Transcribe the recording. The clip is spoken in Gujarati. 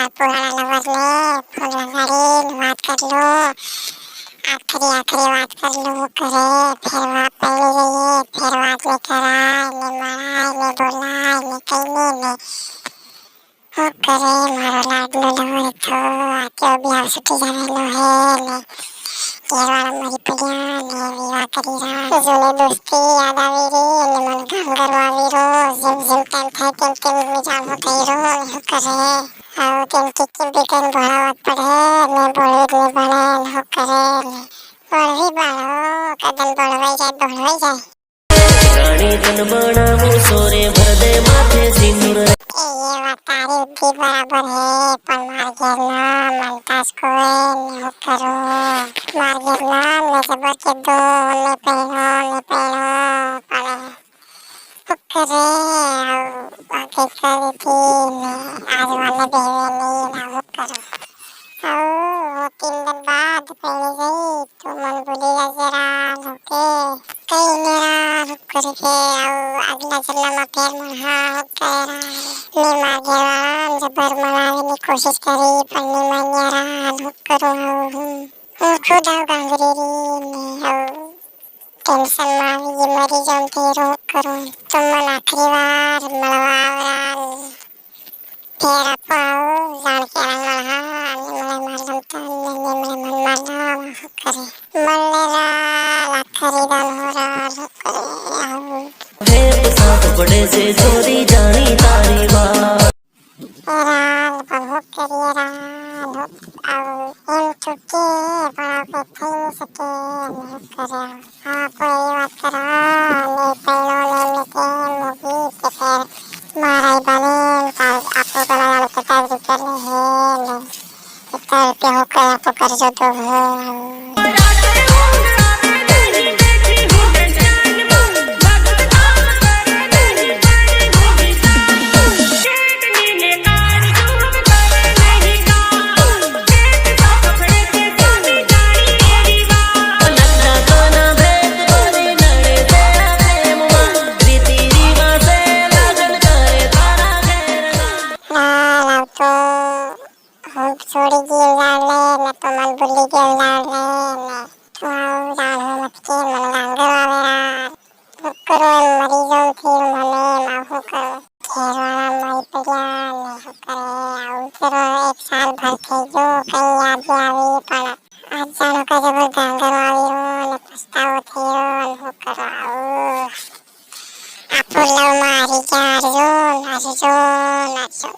માર પુરાણા લવરને ફોન લગાડીને વાત કરી લો, આખરી વાત કરી લો ઘરે, ફેરવા પડી જઈએ, ફેરવા જ કરાય ને મળાય ને બોલાય ને કઈને ને હું કરે મારો લાડલો લવર તો આ કેવો બ્યાવ છૂટી જાવેલો હે ને ઘેરવાળા મરી પડ્યા ને વિવાહ કરી રહ્યા, જૂની દોસ્તી યાદ આવી રહી અને મને ગામ ગરવા આવી રહ્યો, જેમ જેમ ટાઈમ થાય તેમ તેમ વિચારવો થઈ રહ્યો ને હું કરે આવું તેમ ટીકી બીકન ભણાવવા પડે ને ભણવી જ નહીં ભણે ને હું કરે ને ભણવી બાળો કદમ ભણવાઈ જાય રાણી તન બનાવો સોરે ભરદે માથે સિંદૂર એ વાત તારી ઉધી બરાબર હે પણ માર ઘેરના મનતાસ કોઈ ને હું કરું માર ઘેરના ને જબર કીધું ને પહેરો પણ હું કરે આ કઈ કરીથી ને આજવાને બેહવે નહીં ને હું કરું હું 3 दिन बाद पहले गई तो मन भूली जरा लोके कई मेरा रुक करके अगला जन्म फिर महा करा मैं मांगेरा जबर मनाने की कोशिश करी पर नहीं मांगेरा रुक करो હું ખુદ ગાંગરેરી ને ટેન્શન માં આવી મરી જાઉં તે રોક કરો તો મને આખરી વાર મળવા આવ્યા ફેર આપો જાણ કે મળે મારમ તને મને મન મારવા કરે મળેલા ખરીદાન હોરા કરે भेद साथ बड़े से चोरी जानी तारी बात રાલ બહુ કરીએ રાલ એમ ચૂકે પણ આપણે થઈ ન શકે એમ કરે હા કોઈ વાત કરા ને પહેલો ને કેમ મૂકી કે ફેર મારા બને આપણું બનાવવાનું કે 4 રૂપિયા લે હે ને 4 રૂપિયા હું કયા તો કરજો તો છોડી ગઈ જાણે ને તો મન ભૂલી ગઈ જાણે ને તો જાણે મત કે મન ગાંગર આવેરા હું કરો એમ મરી જાઉં થી મને માં હું કરો ઘેરવાળા મરી પડ્યા ને હું કરે આવું કરો 1 સાલ ભર થઈ ગયો કઈ યાદ આવી પણ આજ જાણો કે જબર ગાંગર આવી રહ્યો ને પસ્તાવો થઈ રહ્યો ને હું કરો આવું આપણું લવ માં હારી ગયા હારજો નાચજો